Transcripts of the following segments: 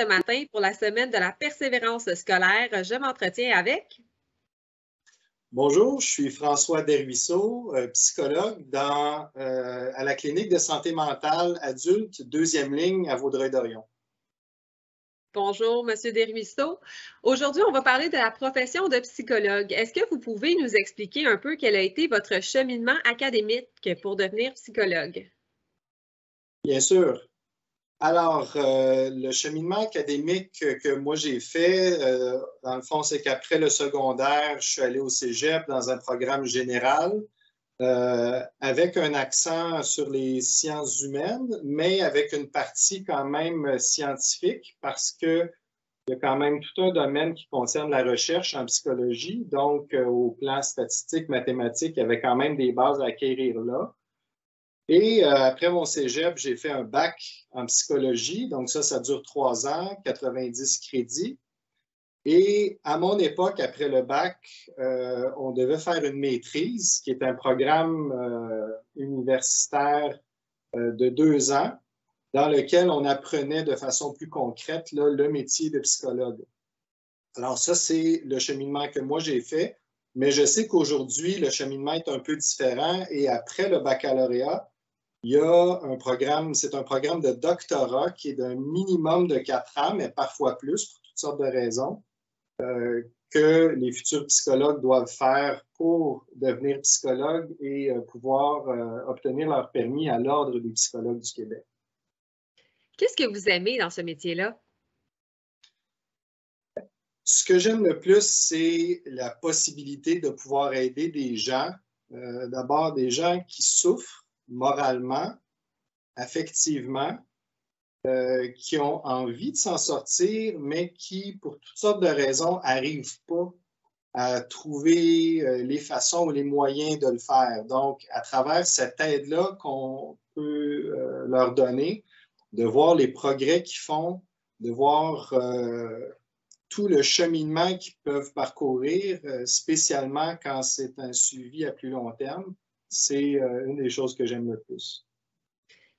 ce matin pour la semaine de la persévérance scolaire. Je m'entretiens avec... Bonjour, je suis François Desruisseaux, psychologue à la clinique de santé mentale adulte, deuxième ligne à Vaudreuil-Dorion. Bonjour, Monsieur Desruisseaux. Aujourd'hui, on va parler de la profession de psychologue. Est-ce que vous pouvez nous expliquer un peu quel a été votre cheminement académique pour devenir psychologue? Bien sûr. Alors, le cheminement académique que moi j'ai fait, dans le fond, c'est qu'après le secondaire, je suis allé au cégep dans un programme général avec un accent sur les sciences humaines, mais avec une partie quand même scientifique parce qu'il y a quand même tout un domaine qui concerne la recherche en psychologie. Donc, au plan statistique, mathématique, il y avait quand même des bases à acquérir là. Et après mon cégep, j'ai fait un bac en psychologie. Donc ça dure 3 ans, 90 crédits. Et à mon époque, après le bac, on devait faire une maîtrise, qui est un programme universitaire de 2 ans, dans lequel on apprenait de façon plus concrète là, le métier de psychologue. Alors ça, c'est le cheminement que moi j'ai fait. Mais je sais qu'aujourd'hui, le cheminement est un peu différent. Et après le baccalauréat, il y a un programme, c'est un programme de doctorat qui est d'un minimum de 4 ans, mais parfois plus, pour toutes sortes de raisons, que les futurs psychologues doivent faire pour devenir psychologues et pouvoir obtenir leur permis à l'Ordre des psychologues du Québec. Qu'est-ce que vous aimez dans ce métier-là? Ce que j'aime le plus, c'est la possibilité de pouvoir aider des gens, d'abord des gens qui souffrent moralement, affectivement, qui ont envie de s'en sortir, mais qui, pour toutes sortes de raisons, n'arrivent pas à trouver les façons ou les moyens de le faire. Donc, à travers cette aide-là qu'on peut leur donner, de voir les progrès qu'ils font, de voir tout le cheminement qu'ils peuvent parcourir, spécialement quand c'est un suivi à plus long terme, c'est une des choses que j'aime le plus.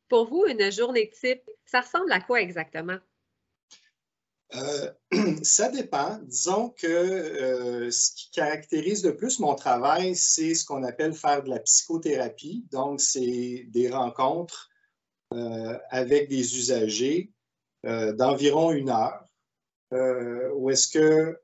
Pour vous, une journée type, ça ressemble à quoi exactement? Ça dépend. Disons que ce qui caractérise le plus mon travail, c'est ce qu'on appelle faire de la psychothérapie. Donc, c'est des rencontres avec des usagers d'environ 1 heure, où est-ce que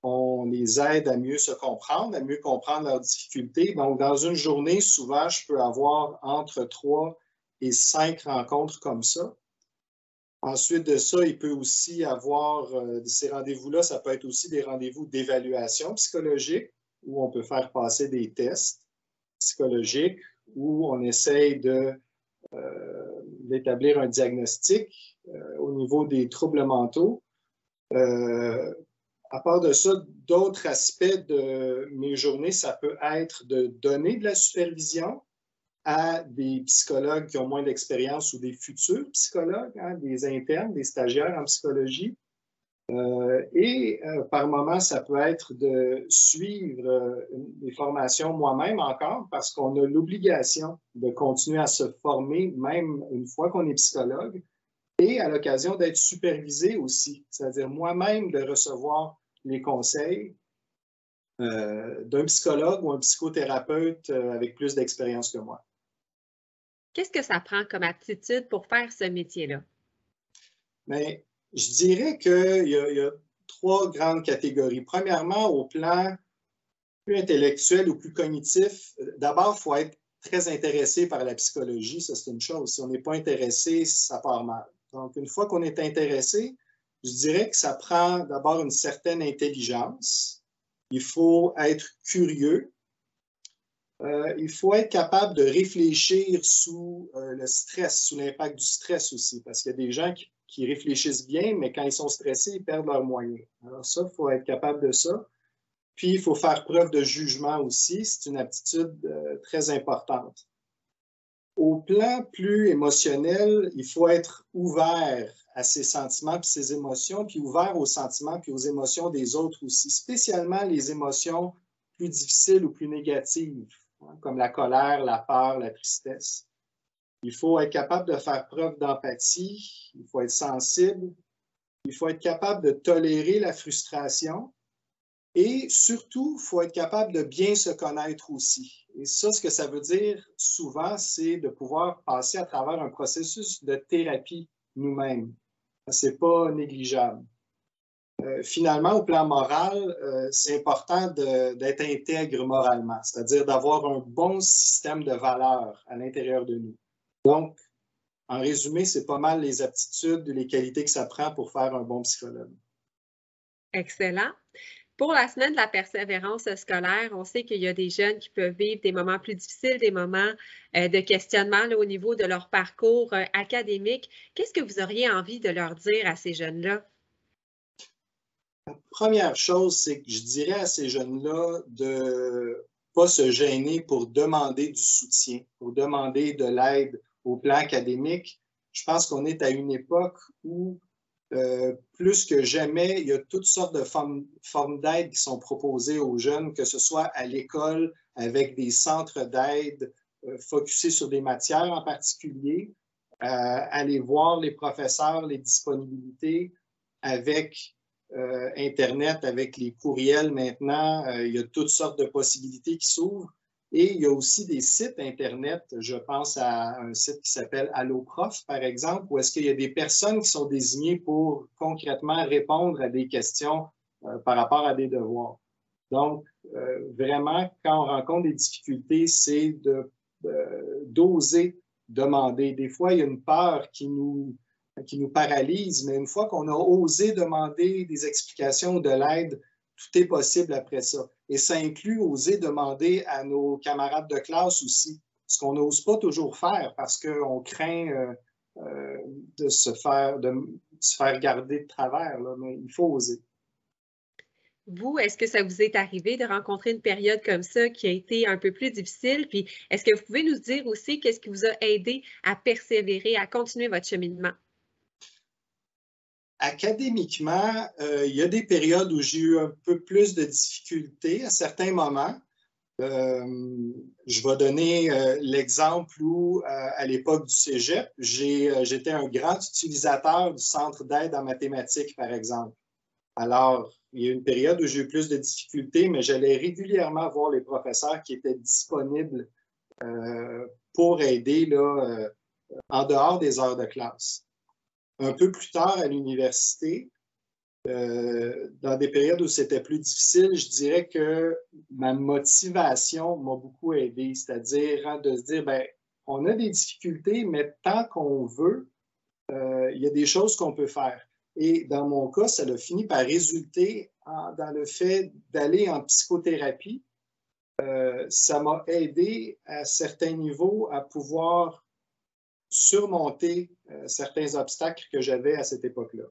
on les aide à mieux se comprendre, à mieux comprendre leurs difficultés. Donc, dans une journée, souvent, je peux avoir entre 3 et 5 rencontres comme ça. Ensuite de ça, il peut aussi avoir ces rendez-vous-là, ça peut être aussi des rendez-vous d'évaluation psychologique où on peut faire passer des tests psychologiques, où on essaye d'établir un diagnostic au niveau des troubles mentaux. À part de ça, d'autres aspects de mes journées, ça peut être de donner de la supervision à des psychologues qui ont moins d'expérience ou des futurs psychologues, hein, des internes, des stagiaires en psychologie. Par moment, ça peut être de suivre des formations moi-même encore parce qu'on a l'obligation de continuer à se former même une fois qu'on est psychologue et à l'occasion d'être supervisé aussi, c'est-à-dire moi-même de recevoir les conseils d'un psychologue ou un psychothérapeute avec plus d'expérience que moi. Qu'est-ce que ça prend comme aptitude pour faire ce métier-là? Bien, je dirais qu'il y a 3 grandes catégories. Premièrement, au plan plus intellectuel ou plus cognitif, d'abord, il faut être très intéressé par la psychologie, ça c'est une chose. Si on n'est pas intéressé, ça part mal. Donc, une fois qu'on est intéressé, je dirais que ça prend d'abord une certaine intelligence. Il faut être curieux. Il faut être capable de réfléchir sous le stress, sous l'impact du stress aussi, parce qu'il y a des gens qui réfléchissent bien, mais quand ils sont stressés, ils perdent leurs moyens. Alors ça, il faut être capable de ça. Puis, il faut faire preuve de jugement aussi. C'est une aptitude très importante. Au plan plus émotionnel, il faut être ouvert à ses sentiments puis ses émotions, puis ouvert aux sentiments puis aux émotions des autres aussi, spécialement les émotions plus difficiles ou plus négatives, hein, comme la colère, la peur, la tristesse. Il faut être capable de faire preuve d'empathie, il faut être sensible, il faut être capable de tolérer la frustration et surtout, il faut être capable de bien se connaître aussi. Et ça, ce que ça veut dire souvent, c'est de pouvoir passer à travers un processus de thérapie nous-mêmes. Ce n'est pas négligeable. Finalement, au plan moral, c'est important d'être intègre moralement, c'est-à-dire d'avoir un bon système de valeurs à l'intérieur de nous. Donc, en résumé, c'est pas mal les aptitudes, les qualités que ça prend pour faire un bon psychologue. Excellent. Pour la semaine de la persévérance scolaire, on sait qu'il y a des jeunes qui peuvent vivre des moments plus difficiles, des moments de questionnement là, au niveau de leur parcours académique. Qu'est-ce que vous auriez envie de leur dire à ces jeunes-là? La première chose, c'est que je dirais à ces jeunes-là de ne pas se gêner pour demander du soutien, pour demander de l'aide au plan académique. Je pense qu'on est à une époque où, plus que jamais, il y a toutes sortes de formes d'aide qui sont proposées aux jeunes, que ce soit à l'école, avec des centres d'aide focusés sur des matières en particulier, aller voir les professeurs, les disponibilités avec Internet, avec les courriels maintenant, il y a toutes sortes de possibilités qui s'ouvrent. Et il y a aussi des sites Internet, je pense à un site qui s'appelle AlloProf, par exemple, où est-ce qu'il y a des personnes qui sont désignées pour concrètement répondre à des questions par rapport à des devoirs. Donc, vraiment, quand on rencontre des difficultés, c'est d'oser demander. Des fois, il y a une peur qui nous paralyse, mais une fois qu'on a osé demander des explications ou de l'aide, tout est possible après ça. Et ça inclut oser demander à nos camarades de classe aussi, ce qu'on n'ose pas toujours faire parce qu'on craint de se faire garder de travers, là, mais il faut oser. Vous, est-ce que ça vous est arrivé de rencontrer une période comme ça qui a été un peu plus difficile? Puis, est-ce que vous pouvez nous dire aussi qu'est-ce qui vous a aidé à persévérer, à continuer votre cheminement? Académiquement, il y a des périodes où j'ai eu un peu plus de difficultés à certains moments. Je vais donner l'exemple où, à l'époque du cégep, j'étais un grand utilisateur du centre d'aide en mathématiques, par exemple. Alors, il y a une période où j'ai eu plus de difficultés, mais j'allais régulièrement voir les professeurs qui étaient disponibles pour aider là, en dehors des heures de classe. Un peu plus tard à l'université, dans des périodes où c'était plus difficile, je dirais que ma motivation m'a beaucoup aidé, c'est-à-dire de se dire, ben, on a des difficultés, mais tant qu'on veut, il y a des choses qu'on peut faire. Et dans mon cas, ça a fini par résulter dans le fait d'aller en psychothérapie. Ça m'a aidé à certains niveaux à pouvoir surmonter certains obstacles que j'avais à cette époque-là.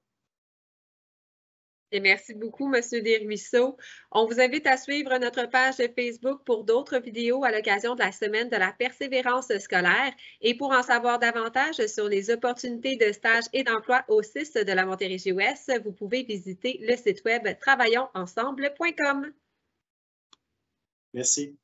Et merci beaucoup, M. Desruisseaux. On vous invite à suivre notre page Facebook pour d'autres vidéos à l'occasion de la semaine de la persévérance scolaire. Et pour en savoir davantage sur les opportunités de stage et d'emploi au CIS de la Montérégie-Ouest, vous pouvez visiter le site web travaillonsensemble.com. Merci.